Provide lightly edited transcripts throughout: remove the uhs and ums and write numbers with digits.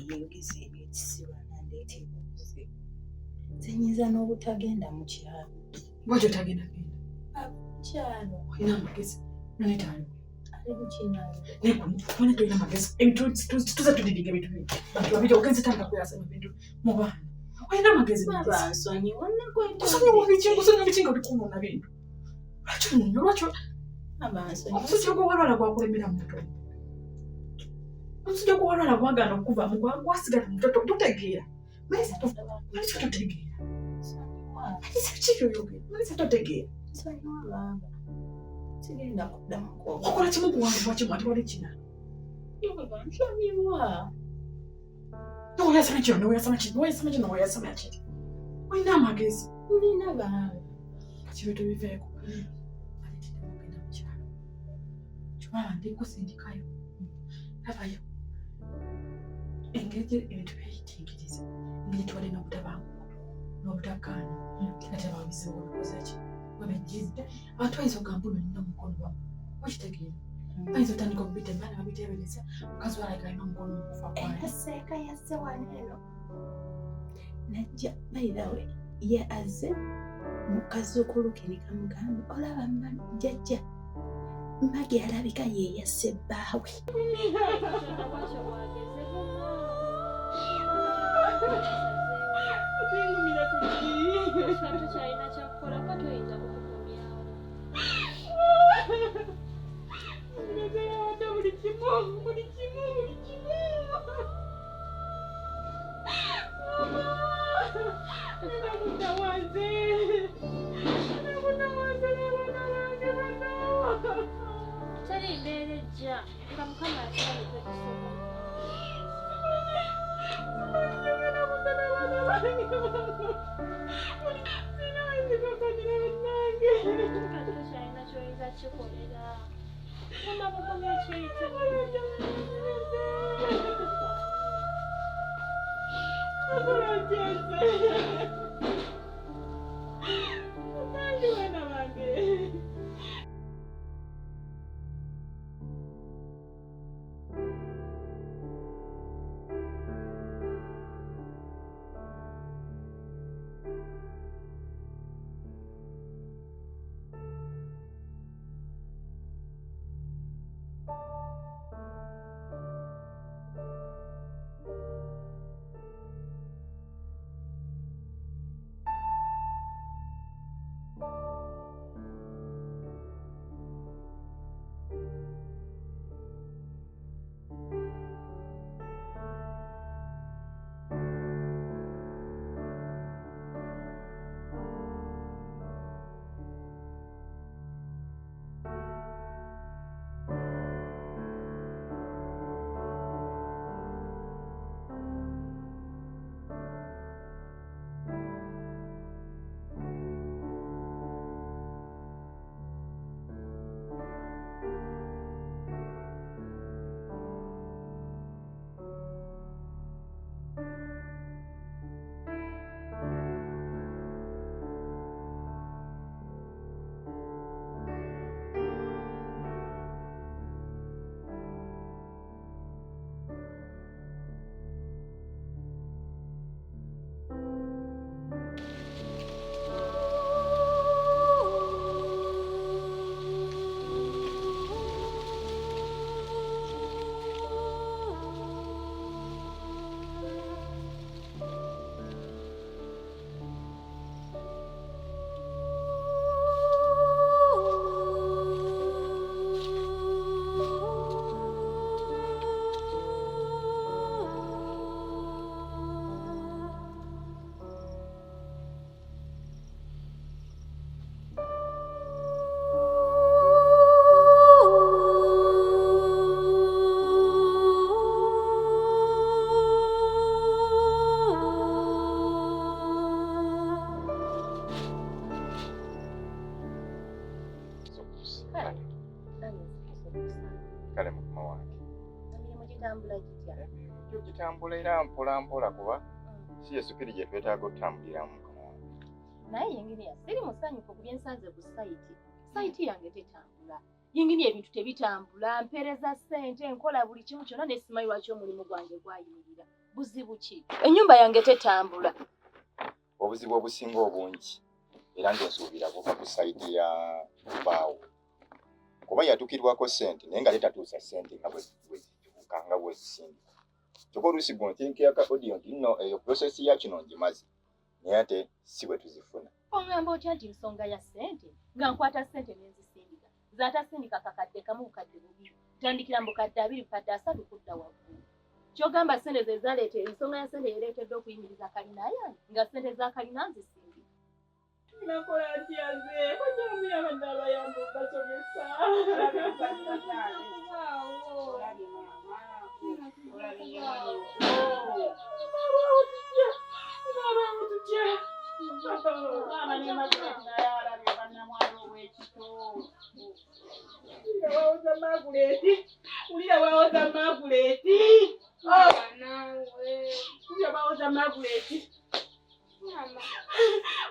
Yeyongeza ebyekisiba nandeeta ebibuze. Nnyinza n'obutagenda mu kyalo. Lwaki otagenda genda? Kyalo. Olina amagezi. Nonetaalo. Ali mu kinaalo. Kumanya tolina amagezi. Tuza tudidinga ebintu bino. Bantu babiri ogenze tandika kuyasanya ebintu mu baana. Olina amagezi. Baba nsonyiwa nakwenda. Kusonyiwa biki nga oli kunoona bintu? Lwaki onnyo? Lwaki? Baba nsonyiwa. Omusujja gw'owalwala gwakulemera muto. Omusujja gw'owalwala gwagaana okuvaamu gwasigala mutoto. Totegeera. Malisa totegeera. Malisa kiki oyogera? Malisa totegeera. Nsonyiwa baba. Sigenda kuddamu kwogera. Okola kimu kuwangibwa kimu ate wali kina. Baba nsonyiwa. Noyasama kino noyasama kino noyasama kino noyasama kino. Olina amagezi. Nina baba. Kati biveeko. Alitidde mugenda mu kyalo. Kyobala ndikusindikayo. Labayo. Engeri ebintu byeyitiikiriza. Engeri twali n'obutabanguko n'obutakaanya. Ate ababizibu olikoze ki? Wabejjidde. Abantu bayinza ogamba ono nina omukono wamu. Okitegeera. Bayinza otandika okubita embaana babiteebereza. Mukazi walabika alina omukono mu kufa kwayo. Enseeka yazze wano eno. Najja bayirawe ye azze mukazuukulu ke ne kamugamba olaba jjajja Magi alabika ye yasse bbaawe. Kale mukama wange. Emirimu gitambula era mpola mpola kuba si Yesu gye twetaaga okutambuliramu mukama wange. Naye yingini siri musanyufu ku byensanze ku sayiti yange tetambula. Yingini ebintu tebitambula, mpereza ssente, nkola buli kimu kyonna nesimanyi lwaki omulimu gwange gwayimirira. Buzibu ki? Ennyumba yange tetambula. Obuzibu obusinga obungi era ng'ensuubira buva ku sayidi ya bbaawo. Kuba yatukirwako ssente naye nga letatuusa ssente nga bwezifuuka nga bwezisindika. Kyokka oluusi gontinkiraka audio nti nno eyo process ya kino ngimaze naye ate si bwe tuzifuna. Ongamba otya nti nsonga ya ssente nga nkwata ssente nenzisindika zaatasindika kakadde kamu bukadde bubiri tandikira mu bukadde 2 bukadde 3 kudda waggulu. Kyogamba ssente ze zaleeta ensonga ya ssente yereetedde okuyimiriza kalina yange nga ssente za kalina nzisindika. Nakola atya nze kojjamu abadde abayamba okubasomesa.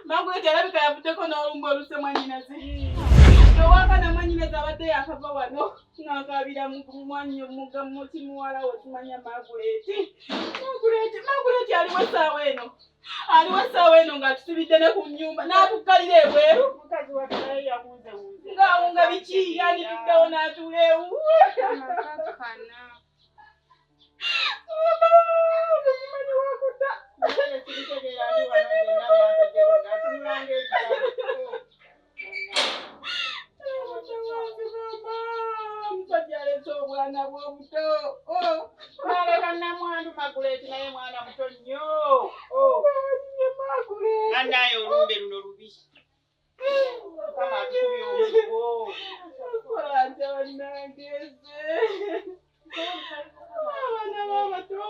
Maguleti alabika yavuddeko n'olumba oluse mwannyinaze. Owakana mwannyinaze abadde yakava wano n'akaabira muti muwala we tumanya Maguleti. Maguleti aliwo essaawa eno. Aliwo essaawa eno nga tusibidde ne ku nnyumba n'atuggalira ebweru. Mukazi waffe naye yamuuzewuuze. Ng'awunga biki yanituddewo n'atuula ewuwe. Simanyi wakuta. Musajja aleeta obwana bw'obuto. Aleka nnamwandu Maguleti naye mwana muto nnyo. Annaye olumbe luno lubi. Mukama atukubye omugo. Kola ntya bannangeeze. Abaana b'abato.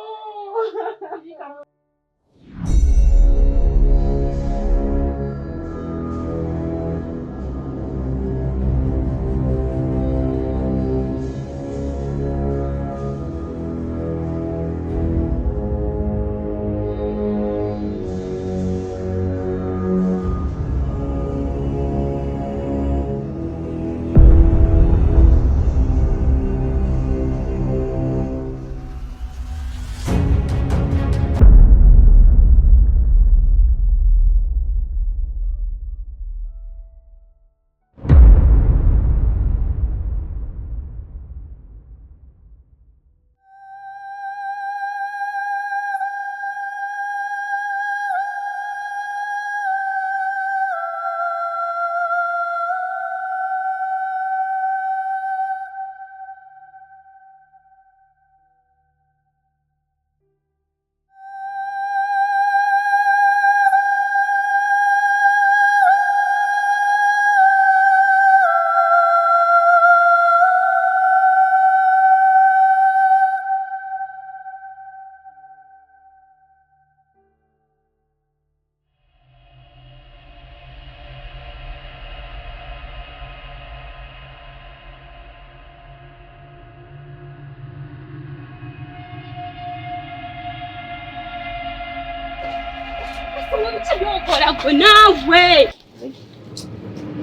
Okola gwe naawe.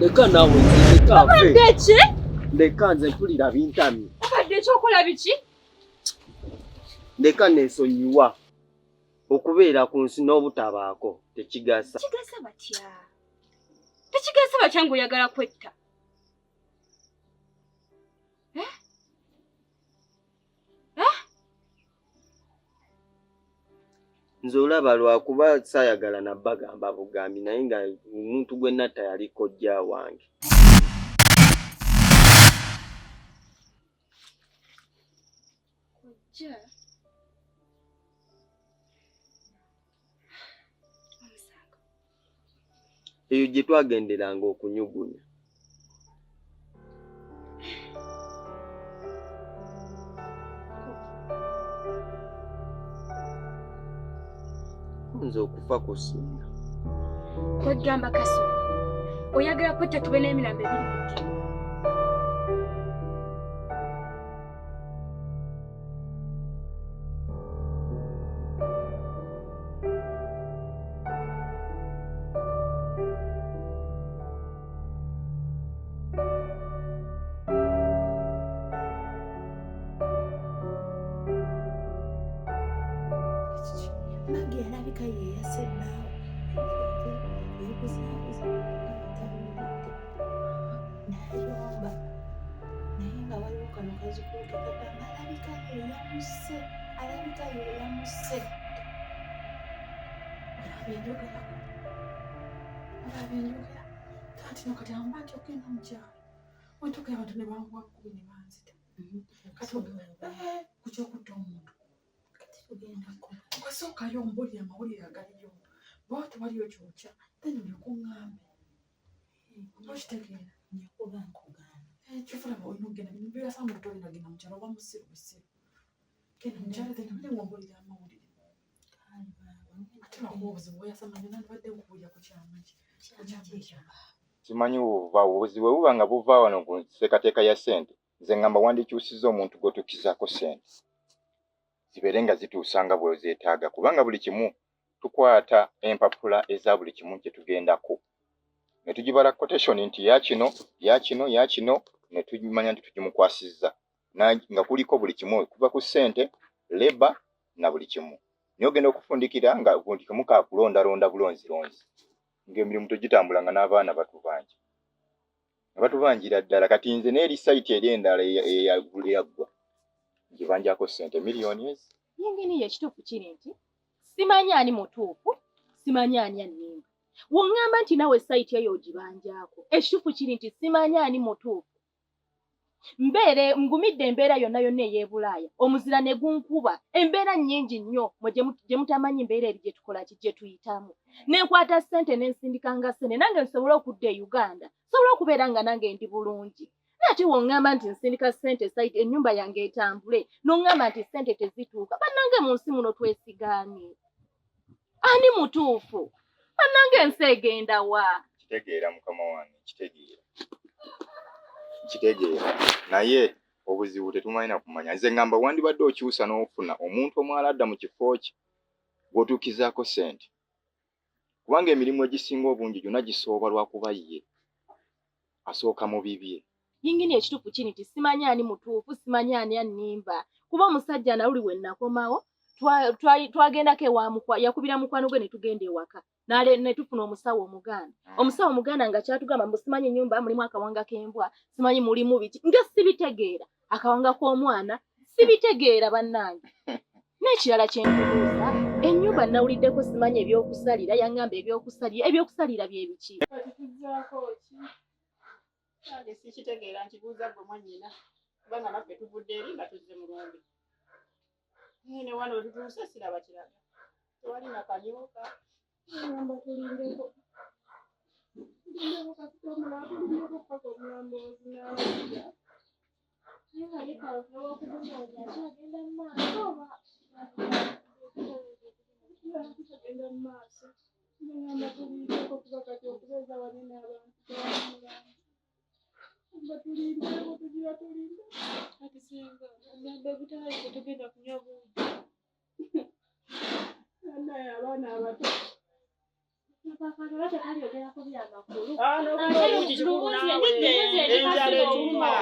Leka naawe leka afe. Ndeki? Leka nze mpulira bintamye. Obadde ekyokola biki? Leka neesonyiwa. Okubeera ku nsi n'obutabaako tekigasa. Kigasa batya? Tekigasa batya ng'oyagala kwetta? Nze olaba lwakuba saayagala nabbagamba bugambi naye nga omuntu gwe natta yali kojja wange. Kojja? Eyo gye twagenderanga okunyugunya. Nze okufa kusinga. Kwegamba Kaso, oyagala kwetta tube n'emirambo ebiri mu ttendo. mukazi kuluke kagamba alabika yeyamuse alabika yeyamuse olabyenjogera kati nokati amba nti ogenda mukyalo wentuka abantu ne bankubi ne banzita kati kukyokutta omuntu kati tugendako kwasookayo ombulira amawulire agaliyo bwa tewaliyo kyokya then olyokuŋŋambe okitegeera nyakuba nkugamba kyofulaba olina okugenda birasamu tolina genda mukyalo oba musiru busiru genda mukyalo then olinga ombulira amawulire ate lwakuba obuzibu bweyasamanya nandibadde nkubuulira ku kyamaki simanyi buva obuzibu bwe buba nga buva wano ku nteekateeka ya ssente nze ngamba wandikyusizza omuntu gw'otukkizaako ssente zibeere nga zituusa nga bwe zeetaaga kubanga buli kimu tukwata empapula eza buli kimu kye tugendako ne tugibala quotation nti yakino ne tumanya nti tukimukwasizza nga kuliko buli kimu kuva ku ssente leba na buli kimu naye ogenda okufundikira nga buli kimu kaakulondalonda bulonzironzi ng'emirimu tugitambula nga n'abaana batubanjira ddala kati nze n'eri sayiti eri endala eyaggwa gibanjako ssente miliyoni ezi yingini yekituufu kiri nti simanyi ani mutuufu simanyi ani annimba woŋŋamba nti nawe sayiti eyo ogibanjako ekituufu kiri nti simanyi ani mutuufu ngumidde embeera yonna ey'ebulaaya omuzira ne gunkuba embeera nnyingi nnyo gye mutamanyi embeera eri gye tukola ki gye tuyitamu nenkwata ssente nensindikanga ssente nange nsobole okudda e Uganda nsobole okubeera nga nange ndi bulungi ate woŋŋamba nti nsindika ssente sayiti ennyumba yange etambule n'oŋŋamba nti ssente tezituuka bannange mu nsi muno twesigaane ani mutuufu bannange ensi egenda wa kitegeera mukama wange kitegeera naye obuzibu tetumalina kumanya nze ngamba wandibadde okyusa n'ofuna omuntu omwala adda mu kifo kye gw'otuukizaako ssente kubanga emirimu egisinga obungi gyonna gisooba lwakuba ye asooka mu bibye yingini ekituufu kiri nti simanyi ani mutuufu simanyi ani annimba kuba omusajja nawuli we nnakomawo twagendako yakubira mukwano gwe ne tugenda ewaka ne tufuna omusawo omuganda nga kyatugamba mbu simanyi ennyumba mulimu akawanga k'embwa simanyi mulimu biki nga sibitegeera akawanga k'omwana sibitegeera bannange n'ekirala kye nkubuuza ennyumba nawuliddeko simanyi ebyokusalira yaŋŋamba ebyokusalira bye biki tuzzaako ki nange sikitegeera nkibuuza gwe mwannyina kubanga naffe tuvudde eri nga tuzze mulombe ne wano wetutuuse siraba kiraga tewali nakanyooka amba tulindeko tulindeko paka omulamboozi n'awulira naye nga likaava wakubunaoja akyagenda mu maaso oba kitagenda mu maaso ngamba tulindeko kuba kati okubeeza wanene abantu tewamulamba amba tulindeko tugira tulinde kati singa nabbe butalaiko tugenda kunywa buugi naye abaana abato enjala etuma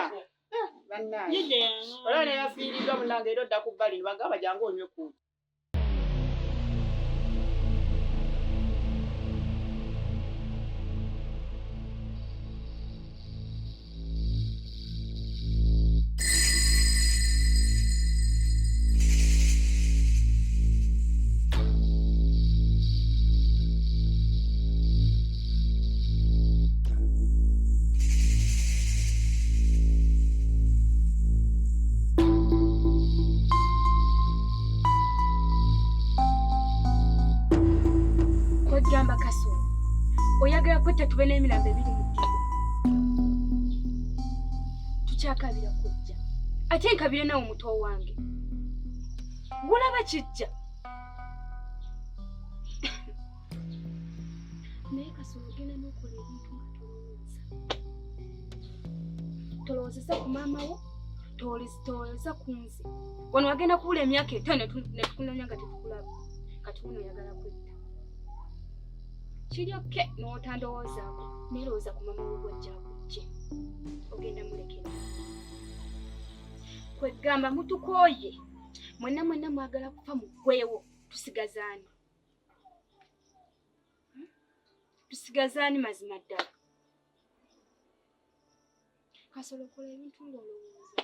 bannange olaba neyafiiriddwa munange era odda ku bbali bagamba jangu onywe kuuti Gamba kaso oyagala kwetta tube n'emirambo ebiri mu ddiiro tukyakabira kujja ate nkabire nawe muto wange gulaba kijja naye kaso ogenda n'okola ebintu nga tolowoozesa ku maama wo tolowoozesa ku nze wano wagenda kubula emyaka 5 ne tukunonya nga tetukulaba kati wuno oyagala kwetta kiryoke n'otandowoozaako neerowooza ku mama wo gwajja akujje ogenda mulekera kwegamba mutukooye mwenna mwagala kufa muggweewo tusigazaani mazima ddala kasolo kola ebintu ng'olowooza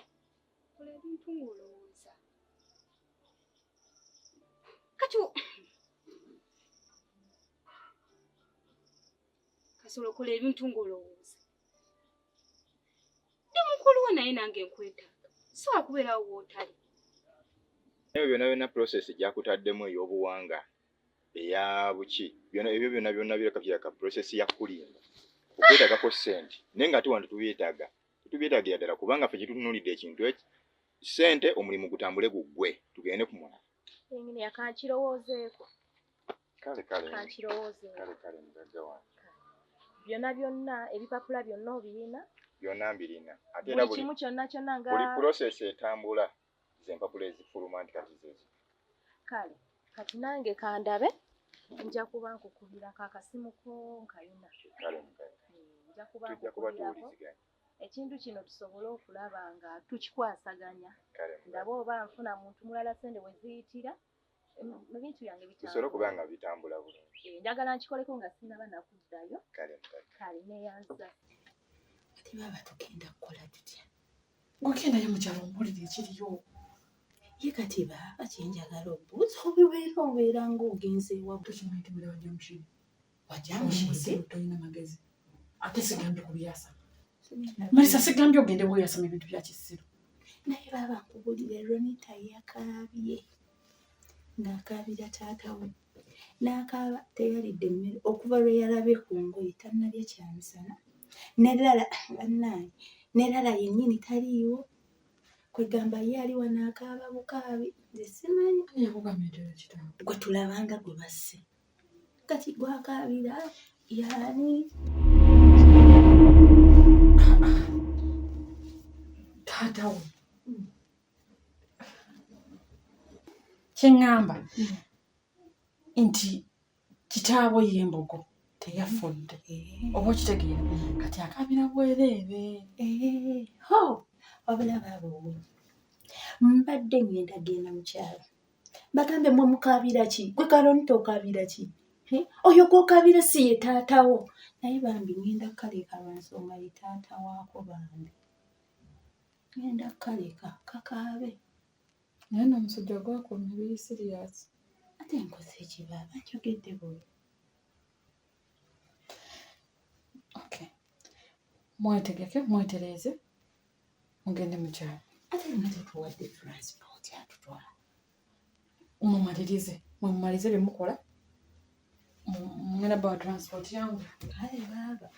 okola ebintu ng'olowooza. Kati Kasolo okola ebintu ng'olowooza. Ndi mukulu wo naye nange nkwetaaga. Sobola kubeerawo w'otali. Ebyo byonna process gyakutaddemu ey'obuwanga eya buki ebyo byonna biraka process ya kulimba okwetagako ssente naye nga ate wano tubyetaagira ddala kubanga ffe kitutunuulidde ekintu eki ssente omulimu gutambule guggwe tugende ku mulala. Engine yakanchirowoozeeko. Kale mugagga wange. Byonna ebipapula byonna obirina? Byonna mbirina. Ate Buli kimu kyonna nga buli process etambula z'empapula ezifuluma nti kati zezo. Kale kati nange kandabe nja kuba nkukubirako akasimu ko nkayina. Kale mugagga. Nja kuba nkukubirako ekintu kino tusobole okulaba nga tukikwasaganya. Ndaba oba nfuna muntu mulala sente we ziyitira ebintu byange bitambula. Bisobola okuba nga bitambula bulungi. Njagala nkikoleko nga sinaba nakuddayo. Kale neeyanza. Ate baba tugenda kukola tutya? Ogendayo mukyalo ompulire ekiriyo. Ye kati baba kyenjagala obuuza obeera ng'ogenze ewaabwe. Tukimanyi nti muli wajja mushini. Wajja mushini? Tolina magezi. Ate sigambye kubyasama. Marisa sigambye ogende bweyasama ebintu bya kisiru. Naye baba nkubulire Ronita yakaabye. Ng'akaabira taata we. N'akaaba teyalidde emmere okuva lwe yalabye ku ngoye tannalya kyamisana. Nerala bannange nerala yennyini taliiwo. Kwegamba ye ali wano akaaba bukaabi. Nze simanyi. Yakugambye nti kitaawe. Gwe tulabanga gwe basse. Kati gwakaabira yaani. Taata we. Kyeŋŋamba nti kitaawe y'embogo teyafudde. Oba okitegeera kati akaabira bwereere. Ho wabula baaba owe mbadde ngenda mu kyalo bagambe mwe mukaabira ki gwe Karonita okaabira ki oyo gw'okaabira si ye taatawo naye bambi ngenda kukaleka lwa nsonga ye taata waako bambi ngenda kukaleka kakaabe. Naye n'omusujja gwakomye biri siriyasi. Ate nkoze ekibaaba njogedde bwe. Okay. Mwetegeke mwetereeze mugende mu kyalo. Ate nga tetuwadde transport atutwala. Mumalize bye mukola. Mugenda bawa transport yangu. Kale baaba.